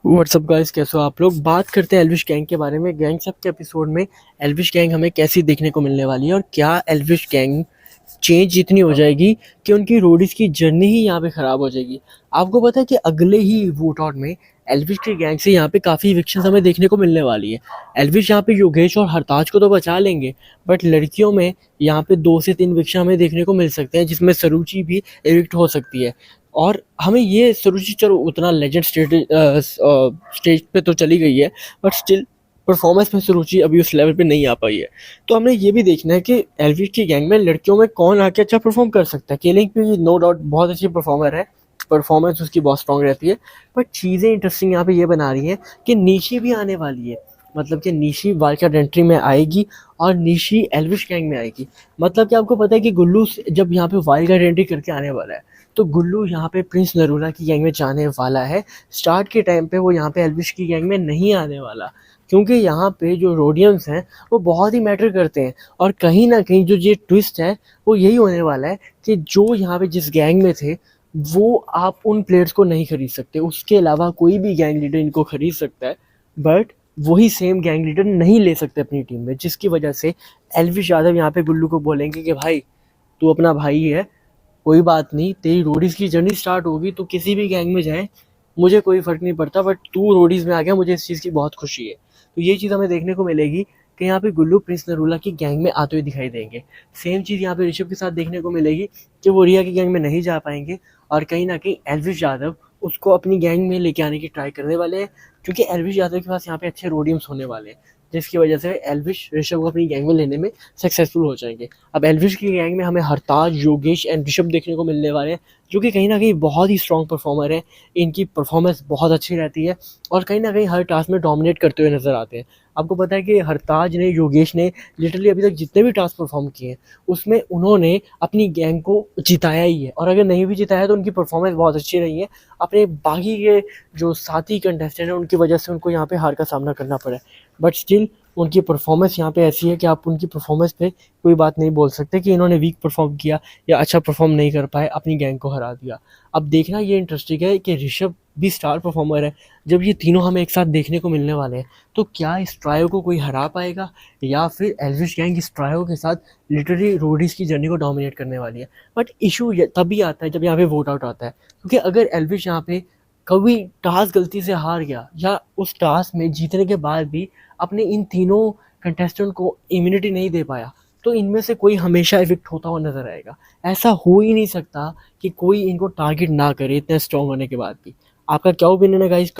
WhatsApp guys, कैसे हो आप लोग। बात करते हैं एल्विश गैंग के बारे में। गैंग सब के एपिसोड में एल्विश गैंग हमें कैसी देखने को मिलने वाली है और क्या एल्विश गैंग चेंज इतनी हो जाएगी कि उनकी रोडीज की जर्नी ही यहाँ पे ख़राब हो जाएगी। आपको पता है कि अगले ही वोट आउट में एल्विश की गैंग से यहाँ पे काफ़ी इविक्शंस हमें देखने को मिलने वाली है। एल्विश यहाँ पे योगेश और हरताज को तो बचा लेंगे, बट लड़कियों में यहाँ पे 2 से 3 इविक्शन हमें देखने को मिल सकते हैं, जिसमें सरुचि भी एविक्ट हो सकती है। और हमें ये सरुचि चलो उतना लेजेंड स्टेज पे तो चली गई है, बट स्टिल परफॉर्मेंस में सरुचि अभी उस लेवल पे नहीं आ पाई है। तो हमें ये भी देखना है कि एलवी की गैंग में लड़कियों में कौन आके अच्छा परफॉर्म कर सकता है। केलिंग भी नो डाउट बहुत अच्छी परफॉर्मर है, परफॉर्मेंस उसकी बहुत स्ट्रांग रहती है, बट चीज़ें इंटरेस्टिंग यहाँ पे ये बना रही हैं कि निशी भी आने वाली है। मतलब कि निशी वाइल्ड एंट्री में आएगी और निशी एल्विश गैंग में आएगी। मतलब कि आपको पता है कि गुल्लू जब यहाँ पे वाइल्ड एंट्री करके आने वाला है, तो गुल्लू यहाँ पे प्रिंस नरूला की गैंग में जाने वाला है। स्टार्ट के टाइम पे वो यहाँ पे एल्विश की गैंग में नहीं आने वाला, क्योंकि यहाँ पे जो रोडियंस हैं वो बहुत ही मैटर करते हैं। और कहीं ना कहीं जो ये ट्विस्ट है वो यही होने वाला है कि जो यहाँ पे जिस गैंग में थे वो आप उन प्लेयर्स को नहीं खरीद सकते। उसके अलावा कोई भी गैंग लीडर इनको खरीद सकता है, बट वही सेम गैंग लीडर नहीं ले सकते अपनी टीम में, जिसकी वजह से एल्विश यादव यहाँ पे गुल्लू को बोलेंगे कि भाई तू अपना भाई है, कोई बात नहीं, तेरी रोडीज की जर्नी स्टार्ट होगी तो किसी भी गैंग में जाए मुझे कोई फ़र्क नहीं पड़ता, बट तू रोडीज में आ गया, मुझे इस चीज़ की बहुत खुशी है। तो ये चीज़ हमें देखने को मिलेगी कि यहाँ पे गुल्लू प्रिंस नरूला की गैंग में आते हुए दिखाई देंगे। सेम चीज़ यहाँ पे ऋषभ के साथ देखने को मिलेगी कि वो रिया की गैंग में नहीं जा पाएंगे, और कहीं ना कहीं एल्विश यादव उसको अपनी गैंग में लेके आने की ट्राई करने वाले हैं, क्योंकि एल्विश यादव के पास यहाँ पे अच्छे रोडियम्स होने वाले हैं, जिसकी वजह से एल्विश ऋषभ को अपनी गैंग में लेने में सक्सेसफुल हो जाएंगे। अब एल्विश की गैंग में हमें हरताज, योगेश एंड ऋषभ देखने को मिलने वाले हैं, जो कि कहीं ना कहीं बहुत ही स्ट्रॉन्ग परफॉर्मर है। इनकी परफॉर्मेंस बहुत अच्छी रहती है और कहीं ना कहीं हर टास्क में डोमिनेट करते हुए नजर आते हैं। आपको पता है कि हरताज ने, योगेश ने लिटरली अभी तक जितने भी टास्क परफॉर्म किए हैं उसमें उन्होंने अपनी गैंग को जिताया ही है, और अगर नहीं भी जिताया तो उनकी परफॉर्मेंस बहुत अच्छी रही है। अपने बाकी के जो साथी कंटेस्टेंट हैं उनकी वजह से उनको यहाँ पे हार का सामना करना पड़ा है, बट स्टिल उनकी परफॉर्मेंस यहाँ पे ऐसी है कि आप उनकी परफॉर्मेंस पे कोई बात नहीं बोल सकते कि इन्होंने वीक परफॉर्म किया या अच्छा परफॉर्म नहीं कर पाए, अपनी गैंग को हरा दिया। अब देखना ये इंटरेस्टिंग है कि ऋषभ भी स्टार परफॉर्मर है। जब ये तीनों हमें एक साथ देखने को मिलने वाले हैं तो क्या इस ट्रायो को कोई हरा पाएगा, या फिर एल्विश गैंग इस ट्रायो के साथ लिटरली रोडीज की जर्नी को डोमिनेट करने वाली है। बट इशू तभी आता है जब यहाँ पे वोट आउट आता है, क्योंकि अगर एल्विश यहाँ पे कभी टास्क गलती से हार गया या उस टास्क में जीतने के बाद भी अपने इन तीनों कंटेस्टेंट को इम्यूनिटी नहीं दे पाया, तो इनमें से कोई हमेशा इविक्ट होता हुआ नजर आएगा। ऐसा हो ही नहीं सकता कि कोई इनको टारगेट ना करे इतने स्ट्रॉन्ग होने के बाद भी। आपका क्या ओपिनियन है गाइस?